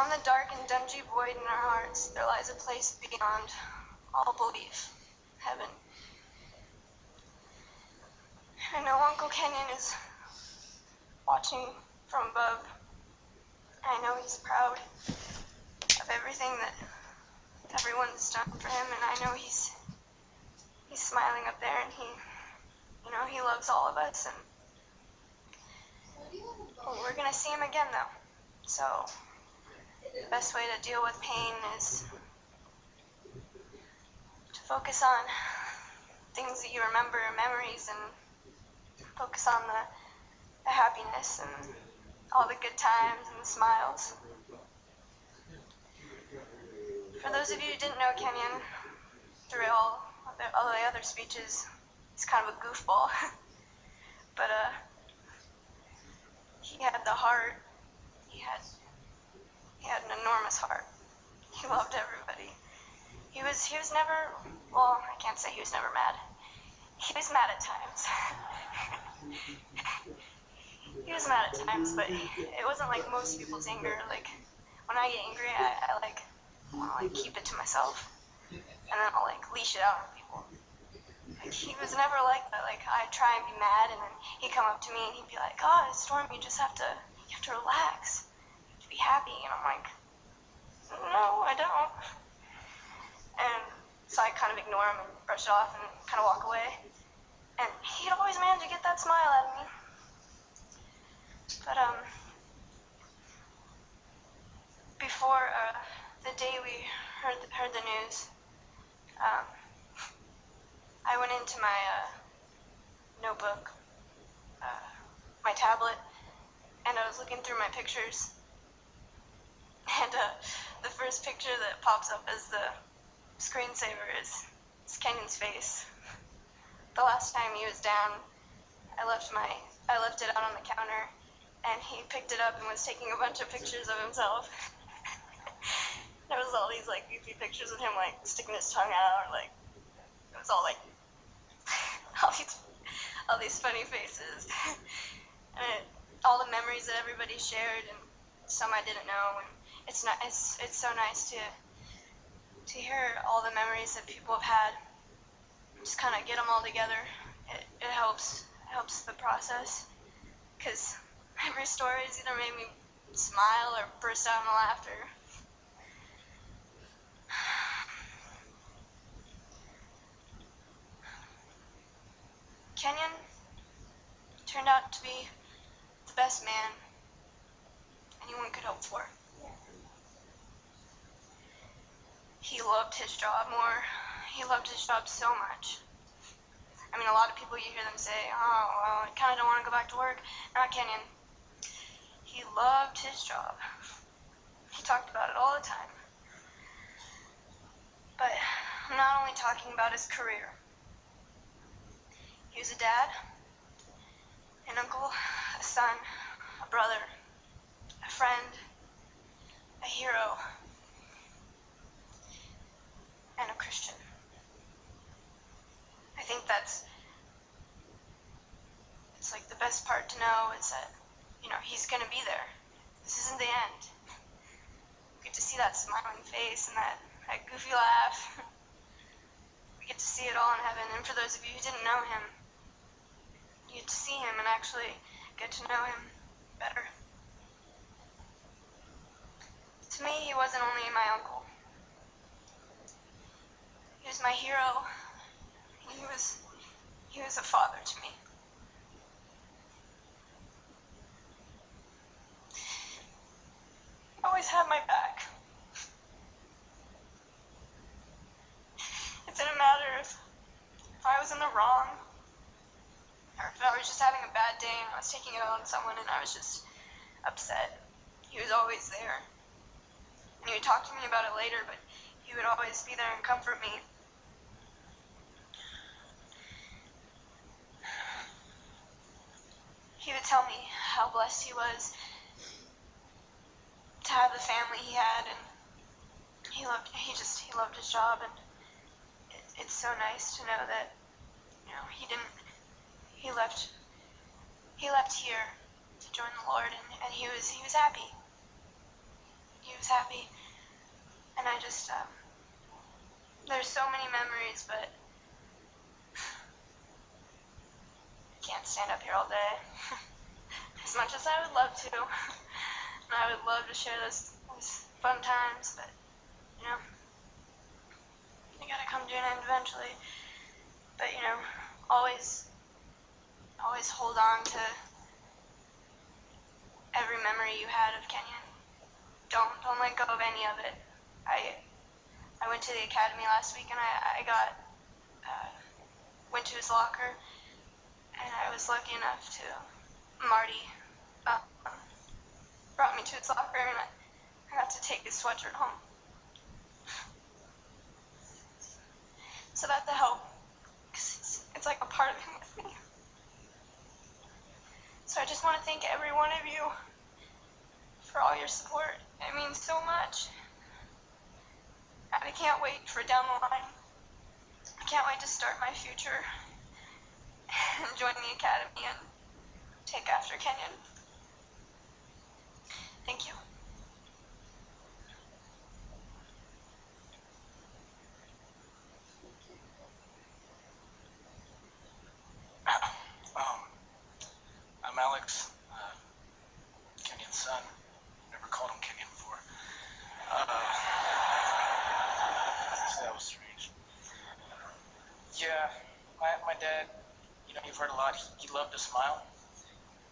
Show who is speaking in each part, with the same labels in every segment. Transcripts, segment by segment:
Speaker 1: Beyond the dark and dungy void in our hearts, there lies a place beyond all belief, heaven. I know Uncle Kenyon is watching from above. I know he's proud of everything that everyone's done for him, and I know he's smiling up there, and he loves all of us, and we're gonna see him again though. So the best way to deal with pain is to focus on things that you remember, memories, and focus on the happiness and all the good times and the smiles. For those of you who didn't know Kenyon, through all the other speeches, he's kind of a goofball. But he had the heart. He had an enormous heart. He loved everybody. He was never, well, I can't say he was never mad. He was mad at times. He was mad at times, but it wasn't like most people's anger. Like, when I get angry, I want to keep it to myself, and then I'll leash it out on people. Like, he was never like that. Like, I'd try and be mad, and then he'd come up to me and he'd be like, "Oh, Storm, you have to relax. You have to be happy." And I'm like, "No, I don't." And so I kind of ignore him and brush it off and kind of walk away. And he'd always manage to get that smile out of me. But before the day we heard the news, I went into my notebook, my tablet, and I was looking through my pictures. And the first picture that pops up as the screensaver is Kenyon's face. The last time he was down, I left it out on the counter, and he picked it up and was taking a bunch of pictures of himself. There was all these goofy pictures of him sticking his tongue out, it was all all these funny faces, and all the memories that everybody shared, and some I didn't know. And it's so nice to hear all the memories that people have had. Just kind of get them all together. It helps the process, because every story has either made me smile or burst out in laughter. Kenyon turned out to be the best man anyone could hope for. He loved his job more. He loved his job so much. I mean, a lot of people, you hear them say, "Oh, well, I kind of don't want to go back to work." Not Kenyon. He loved his job. He talked about it all the time. But I'm not only talking about his career. He was a dad, an uncle, a son, a brother, a friend, a hero, and a Christian. I think it's the best part to know is that, he's going to be there. This isn't the end. We get to see that smiling face and that goofy laugh. We get to see it all in heaven. And for those of you who didn't know him, you get to see him and actually get to know him better. To me, he wasn't only my uncle. He was my hero. He was a father to me. He always had my back. It didn't matter if I was in the wrong, or if I was just having a bad day and I was taking it out on someone and I was just upset. He was always there. And he would talk to me about it later, but he would always be there and comfort me. He would tell me how blessed he was to have the family he had, and he loved his job, and it's so nice to know that he left here to join the Lord, and he was happy. He was happy. And I just, there's so many memories, but I can't stand up here all day. As much as I would love to. And I would love to share those fun times, but, you know, you gotta come to an end eventually. But, you know, always hold on to every memory you had of Kenyon. Don't let go of any of it. I went to the academy last week and I went to his locker, and I was lucky enough to, Marty brought me to his locker, and I got to take his sweatshirt home. So that's a help, because it's like a part of him with me. So I just want to thank every one of you for all your support. It means so much. I can't wait for down the line. I can't wait to start my future and join the academy and take after Kenyon. Thank you.
Speaker 2: I'm Alex, Kenyon's son. Never called him Kenyon before. So that was strange. Yeah, my dad, you know, you've heard a lot. He loved to smile.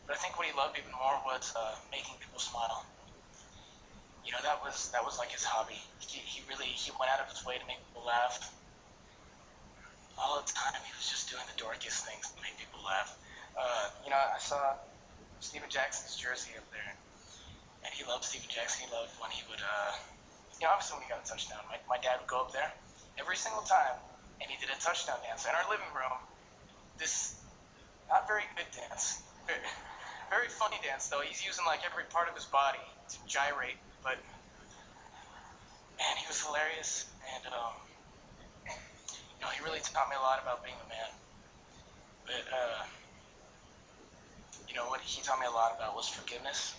Speaker 2: But I think what he loved even more was making people smile. You know, that was like his hobby. He went out of his way to make people laugh. All the time, he was just doing the dorkiest things to make people laugh. You know, I saw Steven Jackson's jersey up there, and he loved Steven Jackson. He loved when he would, you know, obviously when he got a touchdown, my dad would go up there every single time, and he did a touchdown dance in our living room. This not very good dance, very funny dance though. He's using like every part of his body to gyrate, but man, he was hilarious, and you know, he really taught me a lot about being a man. But you know, what he taught me a lot about was forgiveness,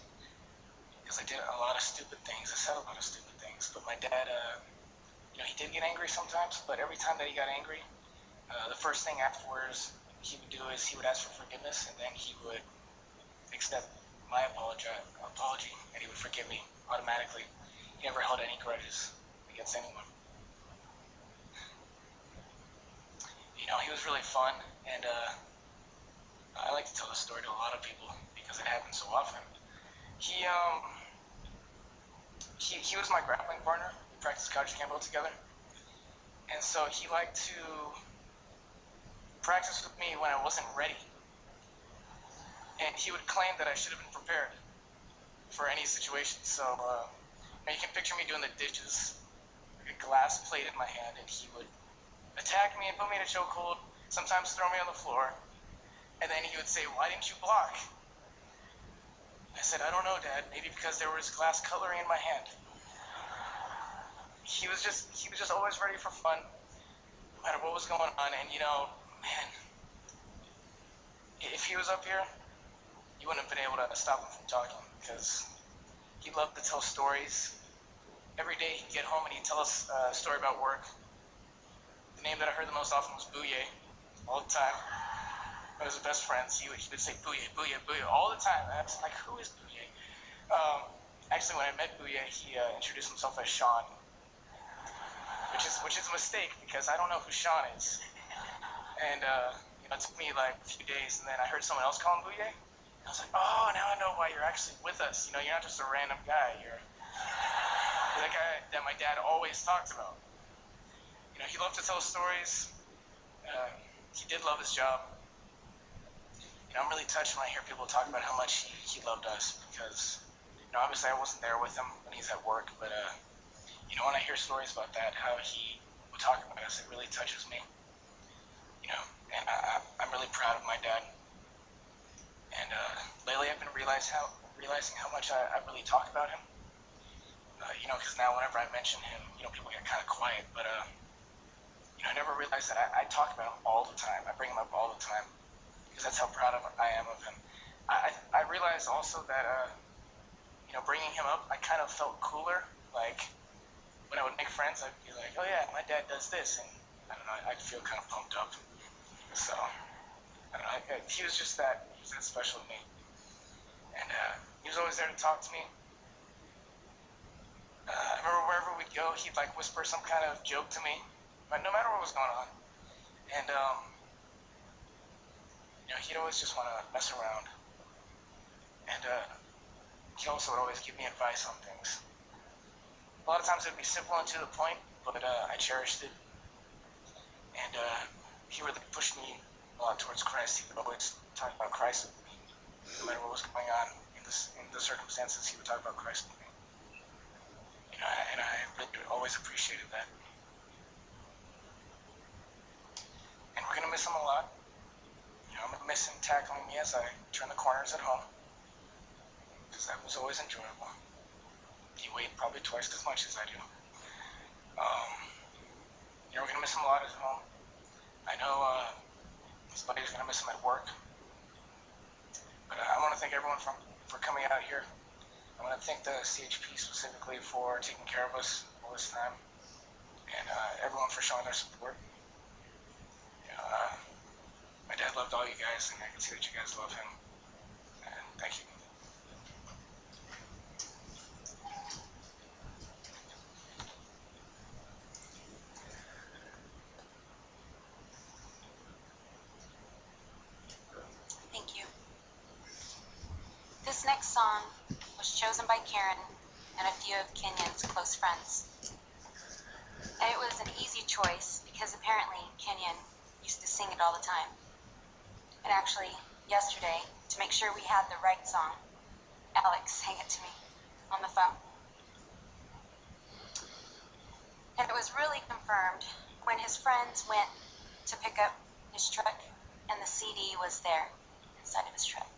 Speaker 2: because I did a lot of stupid things. I said a lot of stupid things, but my dad, you know, he did get angry sometimes, but every time that he got angry, the first thing afterwards he would do is he would ask for forgiveness, and then he would accept my apology, and he would forgive me automatically. He never held any grudges against anyone. You know, he was really fun, and I like to tell this story to a lot of people because it happens so often. He was my grappling partner. We practiced Couch Campbell together, and so he liked to practice with me when I wasn't ready, and he would claim that I should have been prepared for any situation. So you can picture me doing the dishes, like a glass plate in my hand, and he would attack me and put me in a chokehold, sometimes throw me on the floor, and then he would say, "Why didn't you block?" I said, "I don't know, Dad, maybe because there was glass cutlery in my hand." He was just always ready for fun, no matter what was going on. And you know, man, if he was up here, you wouldn't have been able to stop him from talking, because he loved to tell stories. Every day he'd get home and he'd tell us a story about work. The name that I heard the most often was Booyah, all the time. One of his best friends, he would say Booyah, Booyah, Booyah all the time. I was like, who is Booyah? Actually, when I met Booyah, he introduced himself as Sean, which is a mistake, because I don't know who Sean is. And you know, it took me like a few days, and then I heard someone else call him Booyah. I was like, oh, now I know why you're actually with us. You know, you're not just a random guy. You're the guy that my dad always talked about. You know, he loved to tell stories. He did love his job. You know, I'm really touched when I hear people talk about how much he loved us, because, you know, obviously I wasn't there with him when he's at work, but, you know, when I hear stories about that, how he would talk about us, it really touches me. You know, and I'm really proud of my dad. And lately I've been realizing how much I really talk about him. You know, because now whenever I mention him, you know, people get kind of quiet. But, you know, I never realized that I talk about him all the time. I bring him up all the time, because that's how proud I am of him. I realized also that, you know, bringing him up, I kind of felt cooler like, when I would make friends, I'd be like, oh yeah, my dad does this, and I don't know, I'd feel kind of pumped up. So, I don't know, he was just that, he was that special to me. And he was always there to talk to me. I remember wherever we'd go, he'd like whisper some kind of joke to me, no matter what was going on. And, he'd always just want to mess around. And he also would always give me advice on things. A lot of times it would be simple and to the point, but I cherished it. And he really pushed me a lot towards Christ. He would always talk about Christ with me. No matter what was going on in the circumstances, he would talk about Christ with me. And I really always appreciated that. And we're going to miss him a lot. I'm going to miss him tackling me as I turn the corners at home, because that was always enjoyable. He weighed probably twice as much as I do. We're going to miss him a lot at home. I know his buddy's going to miss him at work. But I want to thank everyone for coming out here. I want to thank the CHP specifically for taking care of us all this time, and everyone for showing their support. My dad loved all you guys, and I can see that you guys love him. And thank you.
Speaker 3: Thank you. This next song was chosen by Karen and a few of Kenyon's close friends. And it was an easy choice because apparently Kenyon used to sing it all the time. And actually, yesterday, to make sure we had the right song, Alex sang it to me on the phone. And it was really confirmed when his friends went to pick up his truck and the CD was there inside of his truck.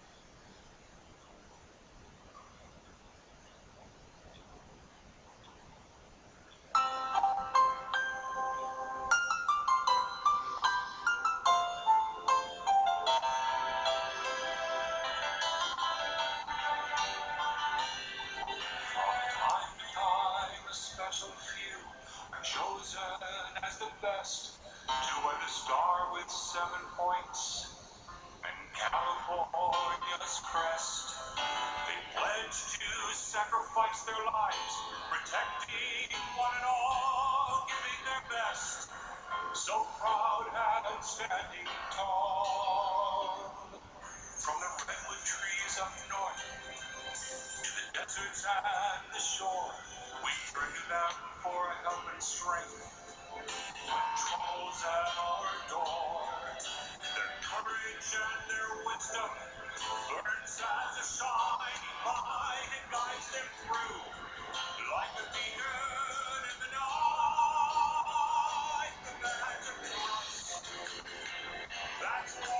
Speaker 4: Sacrifice their lives, protecting one and all, giving their best. So proud and standing tall. From the redwood trees up north to the deserts and the shore, we turn to them for help and strength. When trouble's at our door, their courage and their wisdom burns as a shining light and guides them through, like a beacon in the night. The badge of trust. That's why